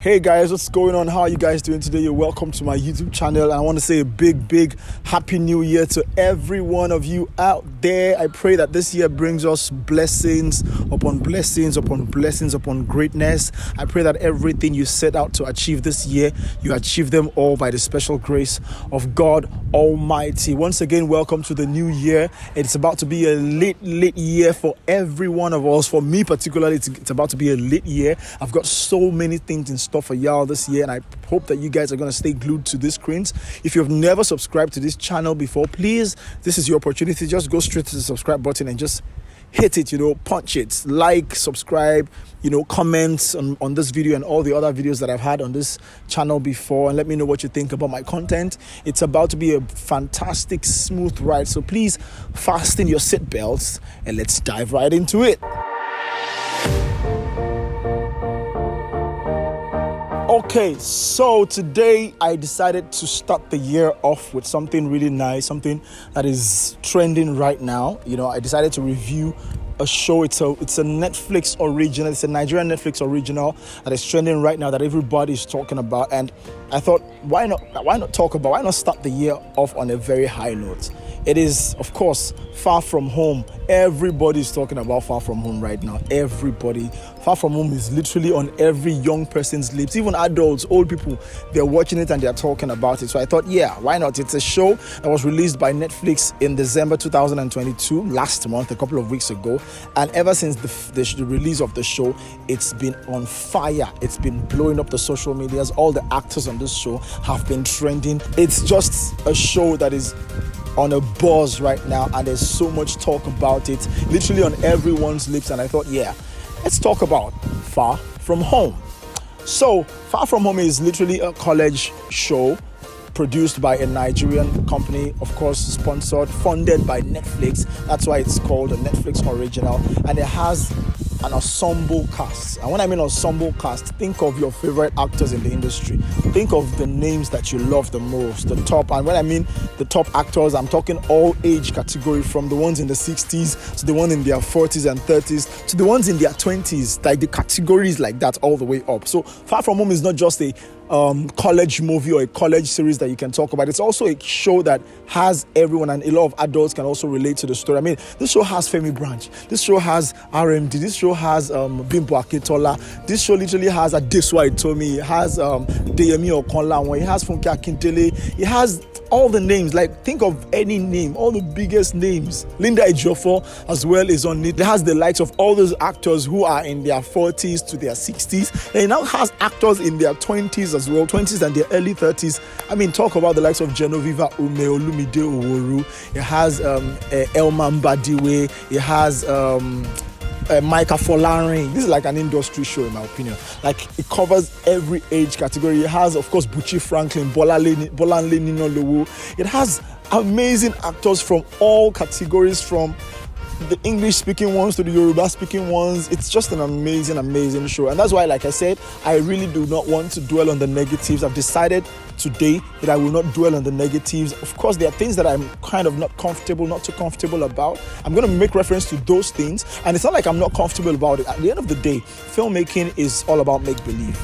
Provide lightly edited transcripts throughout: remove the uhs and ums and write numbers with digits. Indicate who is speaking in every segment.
Speaker 1: Hey guys, what's going on? How are you guys doing today? You're welcome to my YouTube channel. And I want to say a big happy new year to every one of you out there. I pray that this year brings us blessings upon blessings upon blessings upon greatness. I pray that everything you set out to achieve this year, you achieve them all by the special grace of God Almighty. Once again, welcome to the new year. It's about to be a lit year for every one of us. For me particularly, it's about to be a lit year. I've got so many things in store for y'all this year, and I hope that you guys are going to stay glued to these screens. If you've never subscribed to this channel before, please, this is your opportunity. Just go straight to the subscribe button and just hit it, punch it, like, subscribe, comments on this video and all the other videos that I've had on this channel before, and let me know what you think about my content. It's about to be a fantastic, smooth ride, so please fasten your seatbelts and let's dive right into it. Okay, so today I decided to start the year off with something really nice, something that is trending right now. I decided to review a show. It's a Netflix original. It's a Nigerian Netflix original that is trending right now that everybody is talking about. And I thought, why not start the year off on a very high note? It is, of course, Far From Home. Everybody's talking about Far From Home right now. Everybody. Far From Home is literally on every young person's lips. Even adults, old people, they're watching it and they're talking about it. So I thought, why not? It's a show that was released by Netflix in December 2022, last month, a couple of weeks ago. And ever since the release of the show, it's been on fire. It's been blowing up the social medias. All the actors on this show have been trending. It's just a show that is on a buzz right now, and there's so much talk about it, literally on everyone's lips. And I thought, let's talk about Far From Home. So Far From Home is literally a college show produced by a Nigerian company, of course, sponsored, funded by Netflix. That's why it's called a Netflix original, and it has an ensemble cast. And when I mean ensemble cast, think of your favorite actors in the industry. Think of the names that you love the most, the top. And when I mean the top actors, I'm talking all age category, from the ones in the 60s to the ones in their 40s and 30s to the ones in their 20s, like the categories like that all the way up. So Far From Home is not just a college movie or a college series that you can talk about. It's also a show that has everyone, and a lot of adults can also relate to the story. I mean, this show has Femi Branch, this show has RMD, this show has Bimbo Akitola, this show literally has Adesua Itomi, it has Deyemi Okonlawon, it has Funke Akindele, it has all the names. Like, think of any name, all the biggest names. Linda Ejiofor as well is on it. It has the likes of all those actors who are in their 40s to their 60s. And it now has actors in their 20s as well, 20s and their early 30s. I mean, talk about the likes of Genoviva Ume, Olumide Oworu. It has Elman Badiwe. It has Micah Folarin. This is like an industry show, in my opinion. Like, it covers every age category. It has, of course, Buchi Franklin, Bolanle Nino Lowo. It has amazing actors from all categories, from the English-speaking ones to the Yoruba-speaking ones. It's just an amazing show. And that's why, like I said, I really do not want to dwell on the negatives. I've decided today that I will not dwell on the negatives. Of course, there are things that I'm kind of not too comfortable about. I'm going to make reference to those things. And it's not like I'm not comfortable about it. At the end of the day, filmmaking is all about make-believe.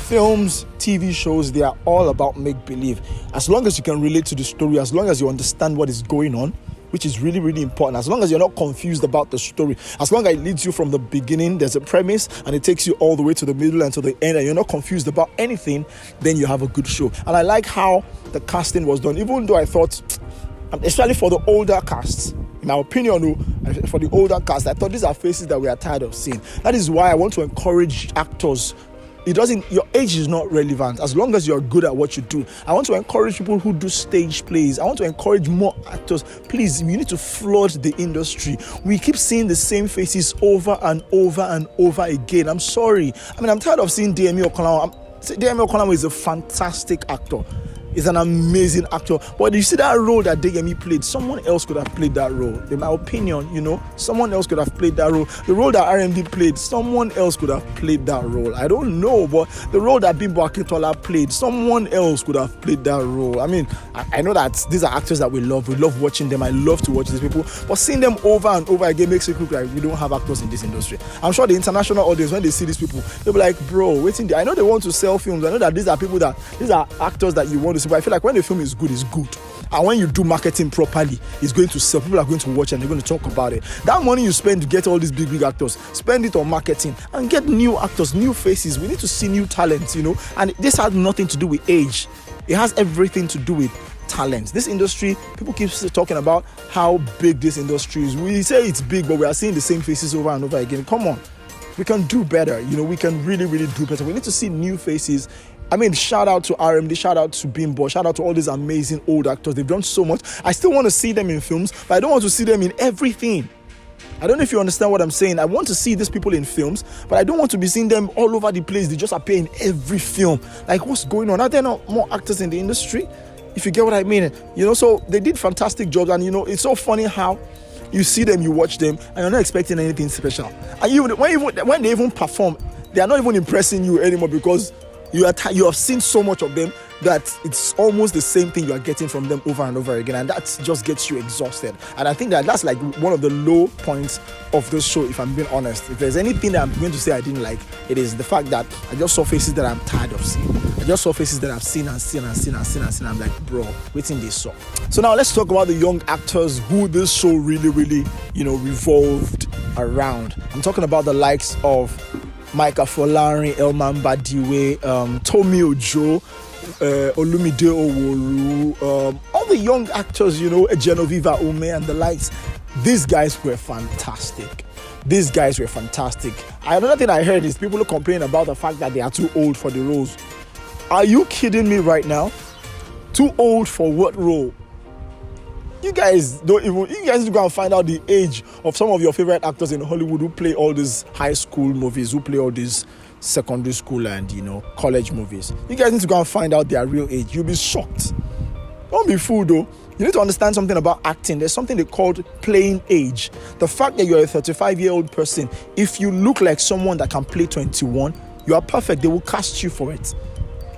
Speaker 1: Films, TV shows, they are all about make-believe. As long as you can relate to the story, as long as you understand what is going on, which is really important, as long as you're not confused about the story, as long as it leads you from the beginning, there's a premise, and it takes you all the way to the middle and to the end, and you're not confused about anything, then you have a good show. And I like how the casting was done, even though I thought, especially for the older casts, in my opinion, for the older cast, I thought these are faces that we are tired of seeing. That is why I want to encourage actors. Your age is not relevant as long as you're good at what you do. I want to encourage people who do stage plays. I want to encourage more actors. Please, you need to flood the industry. We keep seeing the same faces over and over again. I'm sorry. I'm tired of seeing Deyemi Okonlawon. Deyemi Okonlawon is a fantastic actor. is an amazing actor. But you see that role that Deyemi played, someone else could have played that role. In my opinion, someone else could have played that role. The role that RMD played, someone else could have played that role. I don't know, but the role that Bimbo Akintola played, someone else could have played that role. I mean, I know that these are actors that we love. We love watching them. I love to watch these people. But seeing them over and over again makes it look like we don't have actors in this industry. I'm sure the international audience, when they see these people, they'll be like, bro, waiting there. I know they want to sell films. I know that these are actors that you want to see. But I feel like when the film is good, it's good. And when you do marketing properly, it's going to sell. People are going to watch and they're going to talk about it. That money you spend to get all these big actors, spend it on marketing and get new actors, new faces. We need to see new talents, And this has nothing to do with age. It has everything to do with talent. This industry, people keep talking about how big this industry is. We say it's big, but we are seeing the same faces over and over again. Come on. We can do better. We can really, really do better. We need to see new faces. I mean, shout out to RMD, shout out to Bimbo, shout out to all these amazing old actors. They've done so much. I still want to see them in films, but I don't want to see them in everything. I don't know if you understand what I'm saying. I want to see these people in films, but I don't want to be seeing them all over the place. They just appear in every film. Like, what's going on? Are there not more actors in the industry? If you get what I mean. So they did fantastic jobs. And, it's so funny how you see them, you watch them, and you're not expecting anything special. And when they even perform, they are not even impressing you anymore because you have seen so much of them that it's almost the same thing you are getting from them over and over again, and that just gets you exhausted. And I think that's like one of the low points of this show, if I'm being honest. If there's anything that I'm going to say I didn't like, it is the fact that I just saw faces that I'm tired of seeing. I just saw faces that I've seen and seen and seen and seen and seen. I'm like, bro, waiting this saw. So now let's talk about the young actors who this show really, really, revolved around. I'm talking about the likes of Micah Folarin, Elman Badiwe, Tomi Ojo, Olumide Oworu, all the young actors, Genevieve Ume and the likes. These guys were fantastic. Another thing I heard is people complaining about the fact that they are too old for the roles. Are you kidding me right now? Too old for what role? You guys need to go and find out the age of some of your favorite actors in Hollywood who play all these high school movies, who play all these secondary school and college movies. You guys need to go and find out their real age. You'll be shocked. Don't be fooled though. You need to understand something about acting. There's something they call playing age. The fact that you're a 35-year-old person, if you look like someone that can play 21, you are perfect. They will cast you for it.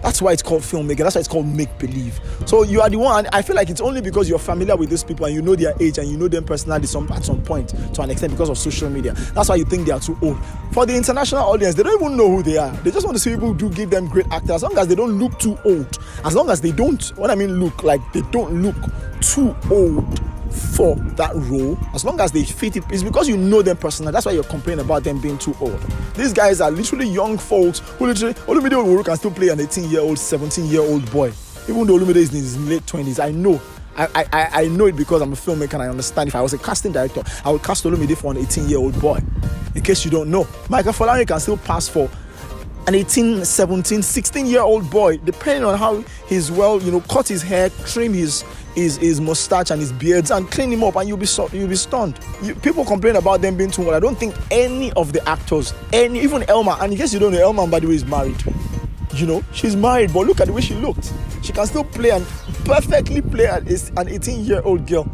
Speaker 1: That's why it's called filmmaking. That's why it's called make-believe. So you are the one, and I feel like it's only because you're familiar with these people and you know their age and you know them personally at some point to an extent because of social media. That's why you think they are too old. For the international audience, they don't even know who they are. They just want to see people who do give them great actors. As long as they don't look too old. As long as they don't, what I mean look, like they don't look too old for that role, as long as they fit it, it's because you know them personally. That's why you're complaining about them being too old. These guys are literally young folks who literally, Olumide Oworu can still play an 18-year-old, 17-year-old boy. Even though Olumide is in his late 20s, I know. I know it because I'm a filmmaker and I understand. If I was a casting director, I would cast Olumide for an 18-year-old boy. In case you don't know, Michael Folarin can still pass for an 18, 17, 16-year-old boy, depending on how he's cut his hair, trim his mustache and his beards and clean him up, and you'll be stunned. People complain about them being too old. I don't think any of the actors, even Elma, and in case you don't know, Elma, by the way, is married. She's married, but look at the way she looked. She can still play and perfectly play an 18-year-old girl.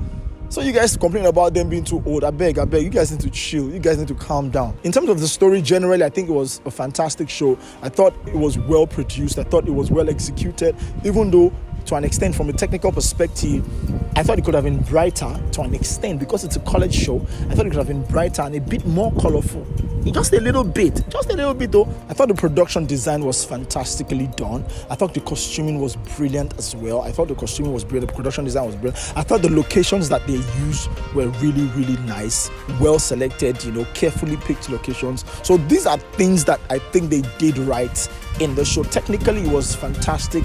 Speaker 1: So you guys complain about them being too old. I beg, you guys need to chill. You guys need to calm down. In terms of the story, generally, I think it was a fantastic show. I thought it was well produced. I thought it was well executed, even though to an extent, from a technical perspective, I thought it could have been brighter to an extent because it's a college show. I thought it could have been brighter and a bit more colorful. Just a little bit though. I thought the production design was fantastically done. I thought the costuming was brilliant as well. The production design was brilliant. I thought the locations that they used were really, really nice, well selected, carefully picked locations. So these are things that I think they did right in the show. Technically, it was fantastic.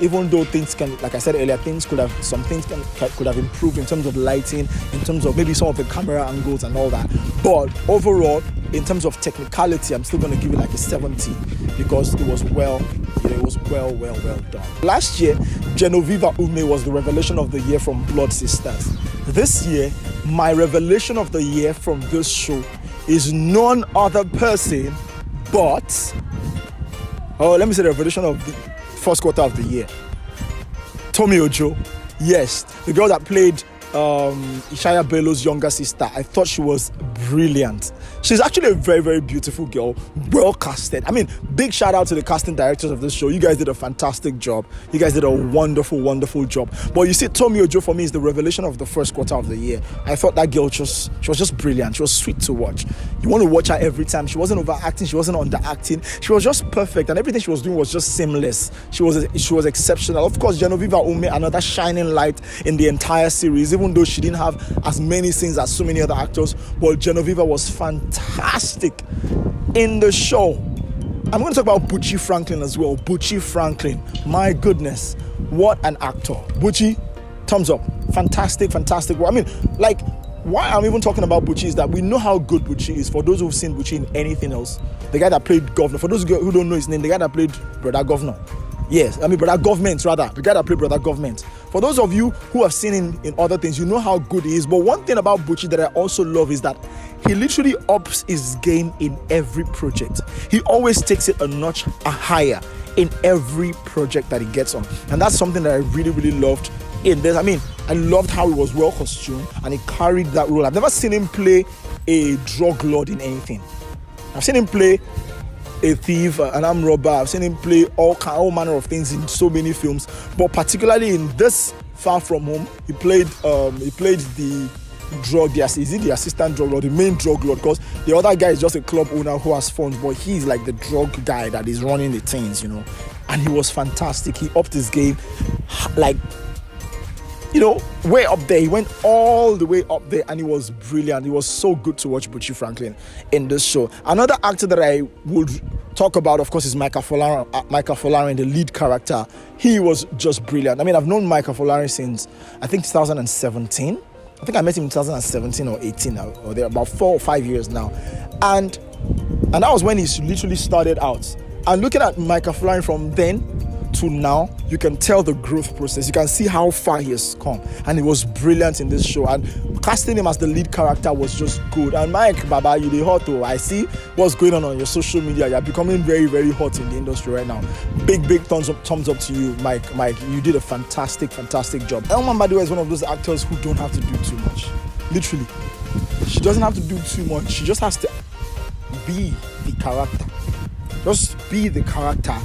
Speaker 1: Even though things can, like I said earlier, could have improved in terms of lighting, in terms of maybe some of the camera angles and all that. But overall, in terms of technicality, I'm still going to give it like a 70 because it was well done. Last year, Genevieve Ume was the revelation of the year from Blood Sisters. This year, my revelation of the year from this show is none other person but, let me say the revelation of the first quarter of the year. Tommy Ojo. Yes, the girl that played Ishaya Bello's younger sister. I thought she was brilliant. She's actually a very, very beautiful girl, well casted. I mean, big shout out to the casting directors of this show. You guys did a fantastic job. You guys did a wonderful, wonderful job. But you see, Tommy Ojo for me is the revelation of the first quarter of the year. I thought that girl she was just brilliant. She was sweet to watch. You want to watch her every time. She wasn't overacting. She wasn't underacting. She was just perfect, and everything she was doing was just seamless. She was exceptional. Of course, Genevieve Ume, another shining light in the entire series, even though she didn't have as many scenes as so many other actors. But Genevieve was fantastic in the show. I'm going to talk about Buchi Franklin as well. Buchi Franklin, my goodness, what an actor. Buchi, thumbs up. Fantastic. I mean, like, why I'm even talking about Buchi is that we know how good Buchi is. For those who've seen Buchi in anything else, the guy that played Governor, for those who don't know his name, the guy that played Brother Governor. Yes, I mean Brother Government rather. The guy that played Brother Government. For those of you who have seen him in other things, you know how good he is. But one thing about Buchi that I also love is that he literally ups his game in every project. He always takes it a notch higher in every project that he gets on. And that's something that I really, really loved in this. I mean, I loved how he was well costumed and he carried that role. I've never seen him play a drug lord in anything. I've seen him play a thief, an armed robber. I've seen him play all manner of things in so many films, but particularly in this Far From Home, he played the drug. Is it the assistant drug lord, the main drug lord? Because the other guy is just a club owner who has funds, but he's like the drug guy that is running the things, you know. And he was fantastic. He upped his game, like, you know, way up there. He went all the way up there and he was brilliant. It was so good to watch Buchi Franklin in this show. Another actor that I would talk about, of course, is Micah Folarin, the lead character. He was just brilliant. I mean, I've known Micah Folarin since, I think, 2017. I think I met him in 2017 or 18, or they're about 4 or 5 years now. And that was when he literally started out. And looking at Micah Folarin from then to now, you can tell the growth process. You can see how far he has come, and he was brilliant in this show. And casting him as the lead character was just good. And Mike, Baba, you the hot though. I see what's going on your social media. You're becoming very, very hot in the industry right now. Big thumbs up to you, Mike. You did a fantastic job. Elman Badiwa is one of those actors who don't have to do too much. Literally, she doesn't have to do too much. She just has to be the character. Just be the character.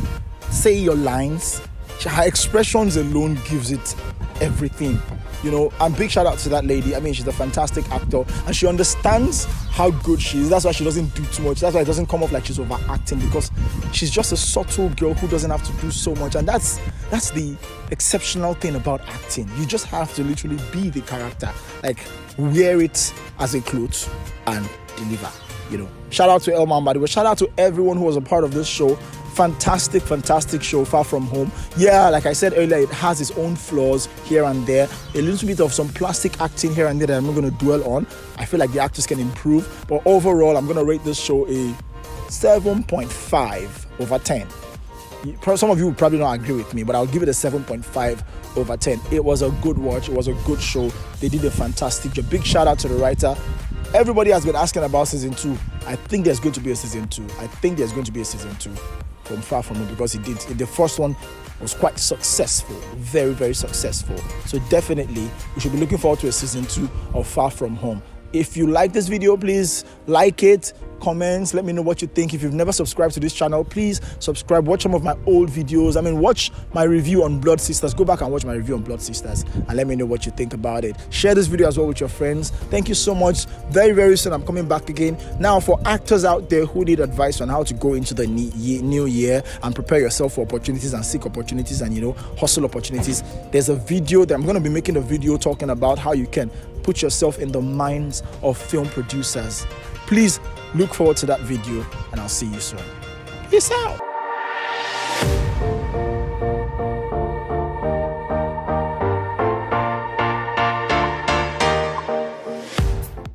Speaker 1: Say your lines. Her expressions alone gives it everything, you know. And big shout out to that lady. I mean, she's a fantastic actor and she understands how good she is. That's why she doesn't do too much. That's why it doesn't come off like she's overacting, because she's just a subtle girl who doesn't have to do so much. And that's the exceptional thing about acting. You just have to literally be the character, like wear it as a cloth and deliver, you know. Shout out to Elman Badiwa. Shout out to everyone who was a part of this show. Fantastic show, Far From Home. Yeah, like I said earlier, it has its own flaws here and there. A little bit of some plastic acting here and there that I'm not going to dwell on. I feel like the actors can improve. But overall, I'm going to rate this show a 7.5 over 10. Some of you will probably not agree with me, but I'll give it a 7.5 over 10. It was a good watch. It was a good show. They did a fantastic job. Big shout out to the writer. Everybody has been asking about season 2. I think there's going to be a season 2. From Far From Home, because the first one was quite successful, very successful. So definitely we should be looking forward to a season 2 of Far From Home. If you like this video, please like it, comments, let me know what you think. If you've never subscribed to this channel, please subscribe. Watch some of my old videos. I mean, watch my review on Blood Sisters. Go back and watch my review on Blood Sisters and let me know what you think about it. Share this video as well with your friends. Thank you so much. Very soon I'm coming back again. Now, for actors out there who need advice on how to go into the new year and prepare yourself for opportunities and seek opportunities and, you know, hustle opportunities, there's a video that I'm going to be making a video talking about how you can put yourself in the minds of film producers. Please look forward to that video, and I'll see you soon. Peace out.